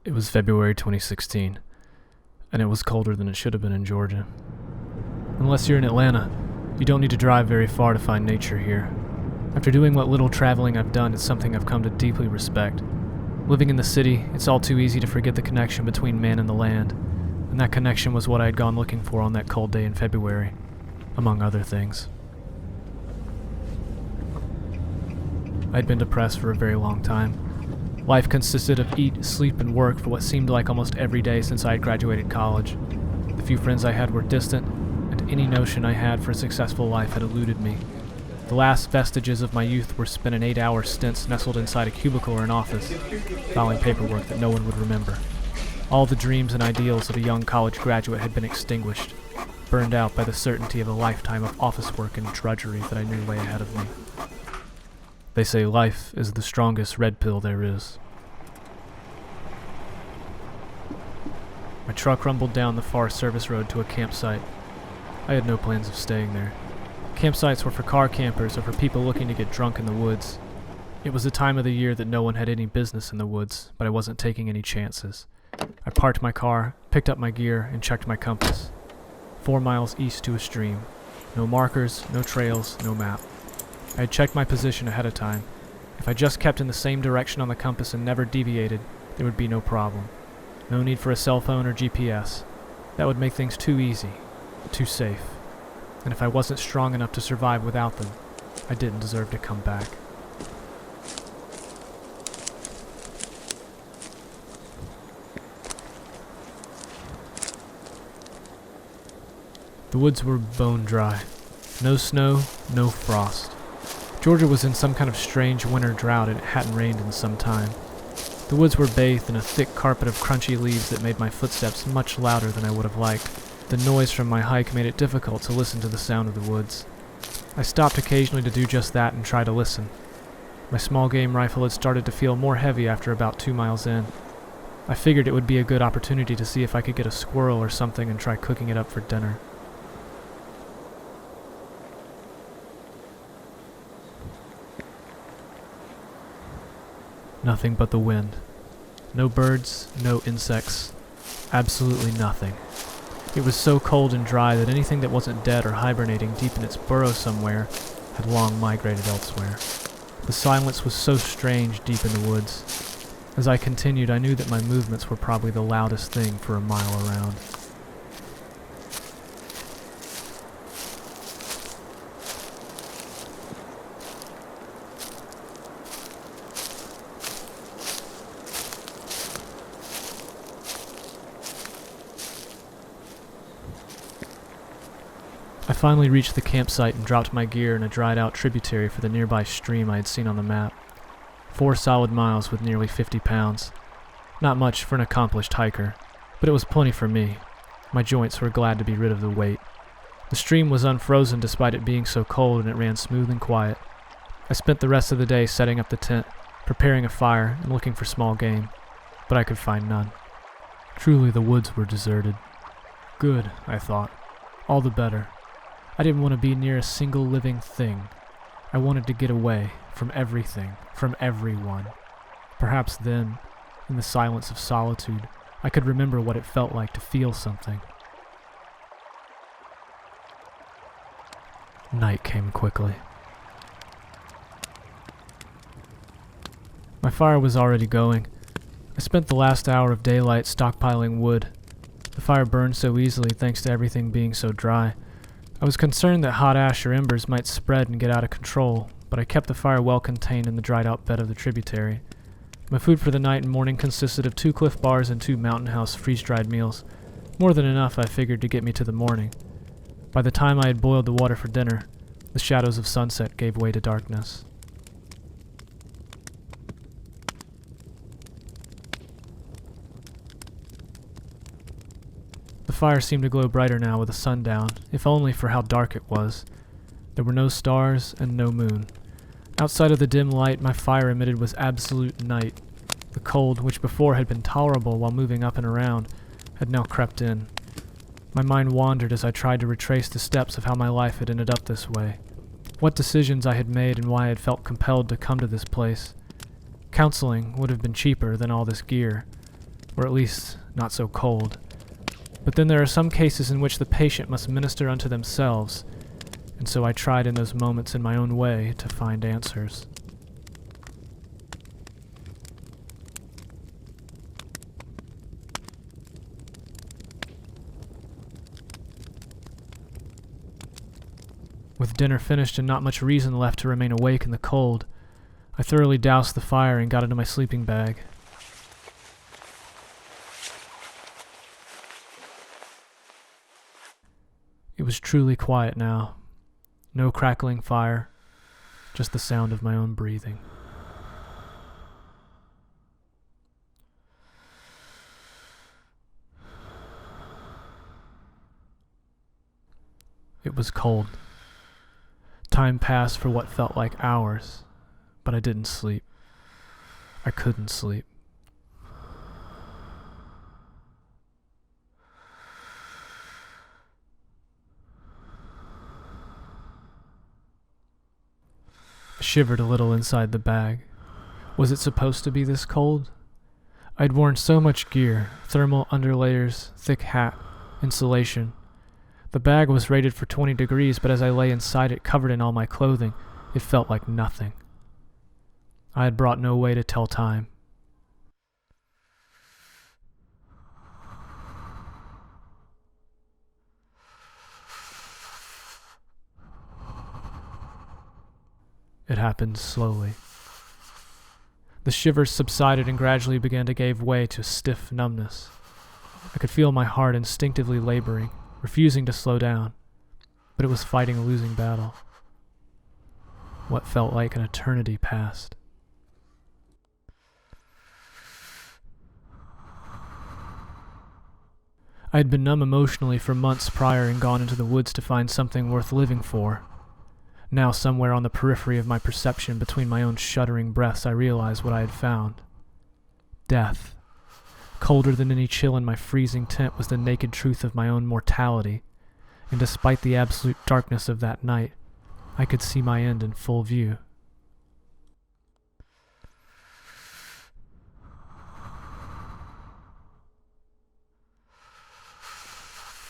It was February 2016, and it was colder than it should have been in Georgia. Unless you're in Atlanta, you don't need to drive very far to find nature here. After doing what little traveling I've done, it's something I've come to deeply respect. Living in the city, it's all too easy to forget the connection between man and the land, and that connection was what I had gone looking for on that cold day in February, among other things. I'd been depressed for a very long time. Life consisted of eat, sleep, and work for what seemed like almost every day since I had graduated college. The few friends I had were distant, and any notion I had for a successful life had eluded me. The last vestiges of my youth were spent in 8-hour stints nestled inside a cubicle or an office, filing paperwork that no one would remember. All the dreams and ideals of a young college graduate had been extinguished, burned out by the certainty of a lifetime of office work and drudgery that I knew lay ahead of me. They say life is the strongest red pill there is. My truck rumbled down the far service road to a campsite. I had no plans of staying there. Campsites were for car campers or for people looking to get drunk in the woods. It was the time of the year that no one had any business in the woods, but I wasn't taking any chances. I parked my car, picked up my gear, and checked my compass. 4 miles east to a stream. No markers, no trails, no map. I had checked my position ahead of time. If I just kept in the same direction on the compass and never deviated, there would be no problem. No need for a cell phone or GPS. That would make things too easy, too safe. And if I wasn't strong enough to survive without them, I didn't deserve to come back. The woods were bone dry. No snow, no frost. Georgia was in some kind of strange winter drought and it hadn't rained in some time. The woods were bathed in a thick carpet of crunchy leaves that made my footsteps much louder than I would have liked. The noise from my hike made it difficult to listen to the sound of the woods. I stopped occasionally to do just that and try to listen. My small game rifle had started to feel more heavy after about 2 miles in. I figured it would be a good opportunity to see if I could get a squirrel or something and try cooking it up for dinner. Nothing but the wind. No birds, no insects. Absolutely nothing. It was so cold and dry that anything that wasn't dead or hibernating deep in its burrow somewhere had long migrated elsewhere. The silence was so strange deep in the woods. As I continued, I knew that my movements were probably the loudest thing for a mile around. I finally reached the campsite and dropped my gear in a dried-out tributary for the nearby stream I had seen on the map. 4 solid miles with nearly 50 pounds. Not much for an accomplished hiker, but it was plenty for me. My joints were glad to be rid of the weight. The stream was unfrozen despite it being so cold and it ran smooth and quiet. I spent the rest of the day setting up the tent, preparing a fire, and looking for small game, but I could find none. Truly the woods were deserted. Good, I thought. All the better. I didn't want to be near a single living thing. I wanted to get away from everything, from everyone. Perhaps then, in the silence of solitude, I could remember what it felt like to feel something. Night came quickly. My fire was already going. I spent the last hour of daylight stockpiling wood. The fire burned so easily thanks to everything being so dry. I was concerned that hot ash or embers might spread and get out of control, but I kept the fire well contained in the dried-out bed of the tributary. My food for the night and morning consisted of 2 Cliff Bars and 2 Mountain House freeze-dried meals. More than enough, I figured, to get me to the morning. By the time I had boiled the water for dinner, the shadows of sunset gave way to darkness. The fire seemed to glow brighter now with the sun down, if only for how dark it was. There were no stars and no moon. Outside of the dim light my fire emitted was absolute night. The cold, which before had been tolerable while moving up and around, had now crept in. My mind wandered as I tried to retrace the steps of how my life had ended up this way. What decisions I had made and why I had felt compelled to come to this place. Counseling would have been cheaper than all this gear. or at least not so cold. But then there are some cases in which the patient must minister unto themselves, and so I tried in those moments in my own way to find answers. With dinner finished and not much reason left to remain awake in the cold, I thoroughly doused the fire and got into my sleeping bag. It was truly quiet now. No crackling fire, just the sound of my own breathing. It was cold. Time passed for what felt like hours, but I didn't sleep. I couldn't sleep. I shivered a little inside the bag. Was it supposed to be this cold? I'd worn so much gear, thermal underlayers, thick hat, insulation. The bag was rated for 20 degrees, but as I lay inside it covered in all my clothing, it felt like nothing. I had brought no way to tell time. It happened slowly. The shivers subsided and gradually began to give way to stiff numbness. I could feel my heart instinctively laboring, refusing to slow down, but it was fighting a losing battle. What felt like an eternity passed. I had been numb emotionally for months prior and gone into the woods to find something worth living for. Now, somewhere on the periphery of my perception, between my own shuddering breaths, I realized what I had found. Death. Colder than any chill in my freezing tent was the naked truth of my own mortality, and despite the absolute darkness of that night, I could see my end in full view.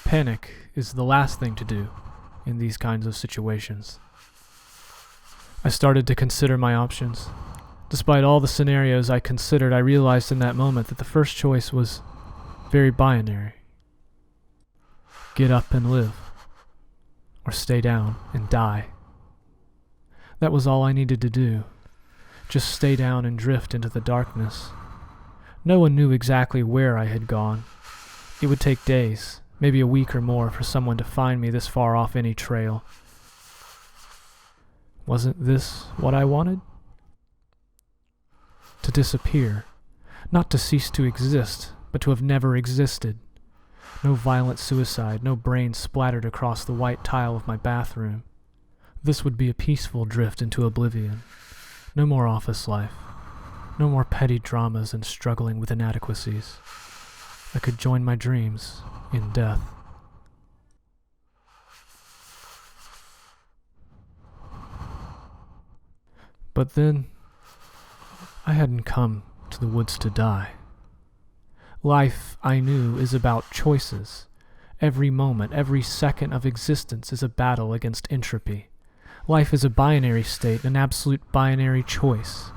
Panic is the last thing to do in these kinds of situations. I started to consider my options. Despite all the scenarios I considered, I realized in that moment that the first choice was very binary. Get up and live, or stay down and die. That was all I needed to do. Just stay down and drift into the darkness. No one knew exactly where I had gone. It would take days, maybe a week or more, for someone to find me this far off any trail. Wasn't this what I wanted? To disappear. Not to cease to exist, but to have never existed. No violent suicide, no brains splattered across the white tile of my bathroom. This would be a peaceful drift into oblivion. No more office life. No more petty dramas and struggling with inadequacies. I could join my dreams in death. But then, I hadn't come to the woods to die. Life, I knew, is about choices. Every moment, every second of existence is a battle against entropy. Life is a binary state, an absolute binary choice.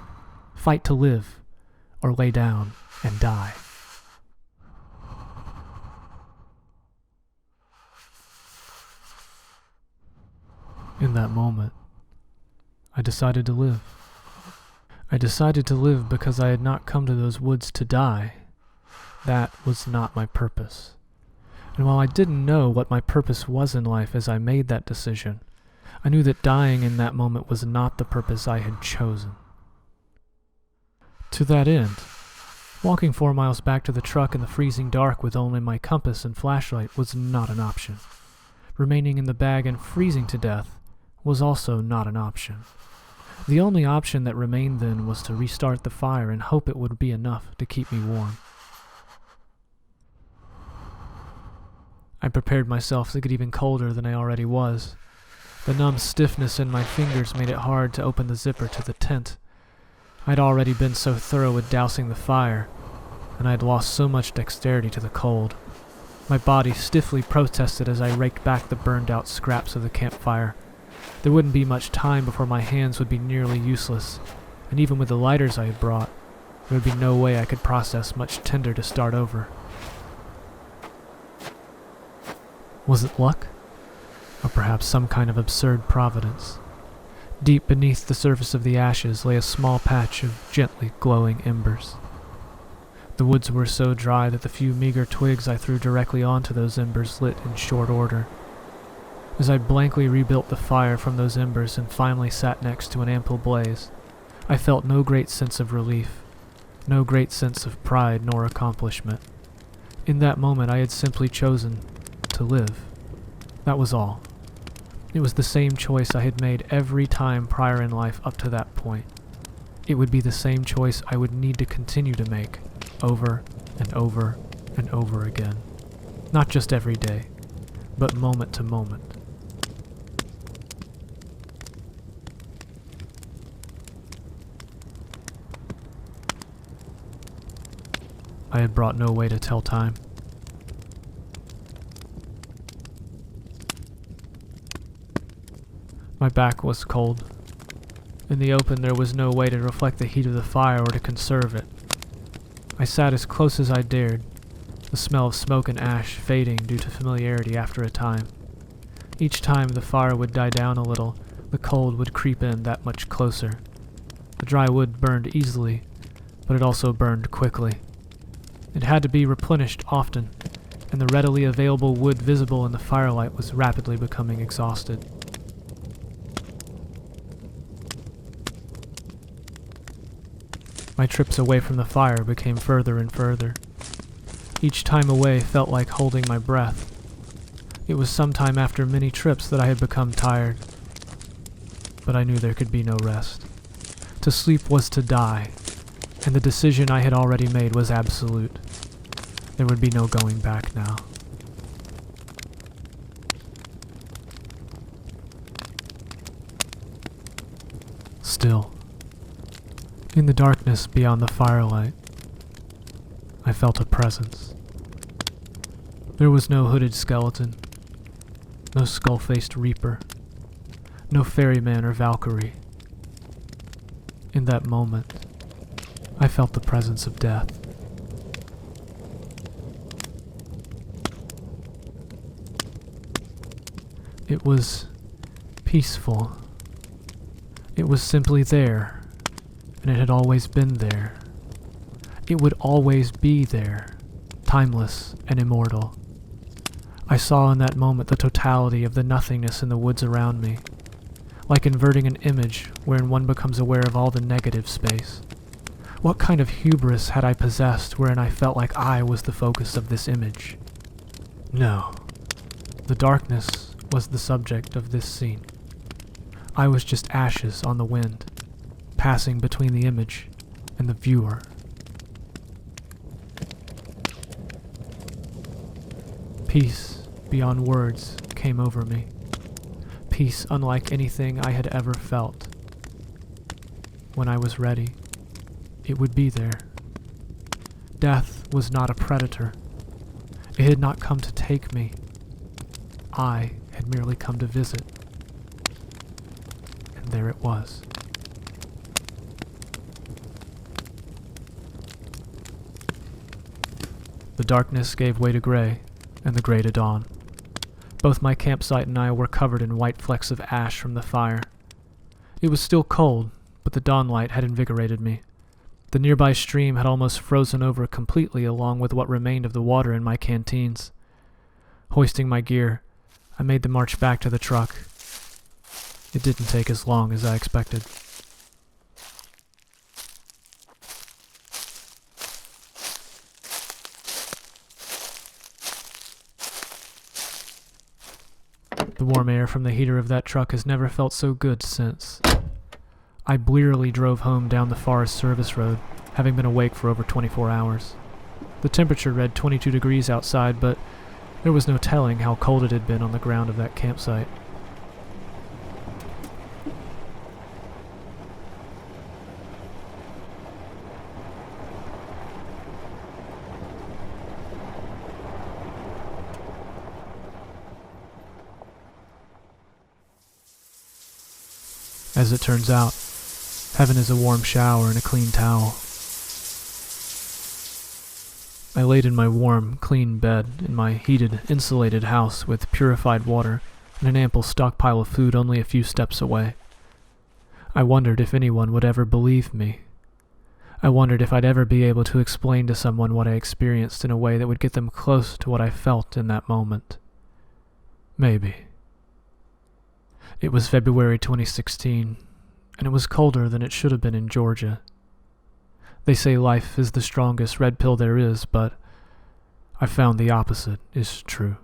Fight to live, or lay down and die. In that moment, I decided to live. I decided to live because I had not come to those woods to die. That was not my purpose. And while I didn't know what my purpose was in life as I made that decision, I knew that dying in that moment was not the purpose I had chosen. To that end, walking 4 miles back to the truck in the freezing dark with only my compass and flashlight was not an option. Remaining in the bag and freezing to death was also not an option. The only option that remained then was to restart the fire and hope it would be enough to keep me warm. I prepared myself to get even colder than I already was. The numb stiffness in my fingers made it hard to open the zipper to the tent. I'd already been so thorough with dousing the fire, and I had lost so much dexterity to the cold. My body stiffly protested as I raked back the burned-out scraps of the campfire. There wouldn't be much time before my hands would be nearly useless, and even with the lighters I had brought, there would be no way I could process much tinder to start over. Was it luck? Or perhaps some kind of absurd providence? Deep beneath the surface of the ashes lay a small patch of gently glowing embers. The woods were so dry that the few meager twigs I threw directly onto those embers lit in short order. As I blankly rebuilt the fire from those embers and finally sat next to an ample blaze, I felt no great sense of relief, no great sense of pride nor accomplishment. In that moment I had simply chosen to live. That was all. It was the same choice I had made every time prior in life up to that point. It would be the same choice I would need to continue to make, over and over and over again. Not just every day, but moment to moment. I had brought no way to tell time. My back was cold. In the open there was no way to reflect the heat of the fire or to conserve it. I sat as close as I dared, the smell of smoke and ash fading due to familiarity after a time. Each time the fire would die down a little, the cold would creep in that much closer. The dry wood burned easily, but it also burned quickly. It had to be replenished often, and the readily available wood visible in the firelight was rapidly becoming exhausted. My trips away from the fire became further and further. Each time away felt like holding my breath. It was sometime after many trips that I had become tired, but I knew there could be no rest. To sleep was to die, and the decision I had already made was absolute. There would be no going back now. Still, in the darkness beyond the firelight, I felt a presence. There was no hooded skeleton, no skull-faced reaper, no ferryman or Valkyrie. In that moment, I felt the presence of death. It was peaceful. It was simply there, and it had always been there. It would always be there, timeless and immortal. I saw in that moment the totality of the nothingness in the woods around me, like inverting an image wherein one becomes aware of all the negative space. What kind of hubris had I possessed wherein I felt like I was the focus of this image? No. The darkness was the subject of this scene. I was just ashes on the wind, passing between the image and the viewer. Peace beyond words came over me. Peace unlike anything I had ever felt. When I was ready, it would be there. Death was not a predator. It had not come to take me. I had merely come to visit. And there it was. The darkness gave way to gray, and the gray to dawn. Both my campsite and I were covered in white flecks of ash from the fire. It was still cold, but the dawn light had invigorated me. The nearby stream had almost frozen over completely along with what remained of the water in my canteens. Hoisting my gear, I made the march back to the truck. It didn't take as long as I expected. The warm air from the heater of that truck has never felt so good since. I blearily drove home down the Forest Service Road, having been awake for over 24 hours. The temperature read 22 degrees outside, but there was no telling how cold it had been on the ground of that campsite. As it turns out, heaven is a warm shower and a clean towel. I laid in my warm, clean bed in my heated, insulated house with purified water and an ample stockpile of food only a few steps away. I wondered if anyone would ever believe me. I wondered if I'd ever be able to explain to someone what I experienced in a way that would get them close to what I felt in that moment. Maybe. It was February 2016, and it was colder than it should have been in Georgia. They say life is the strongest red pill there is, but I found the opposite is true.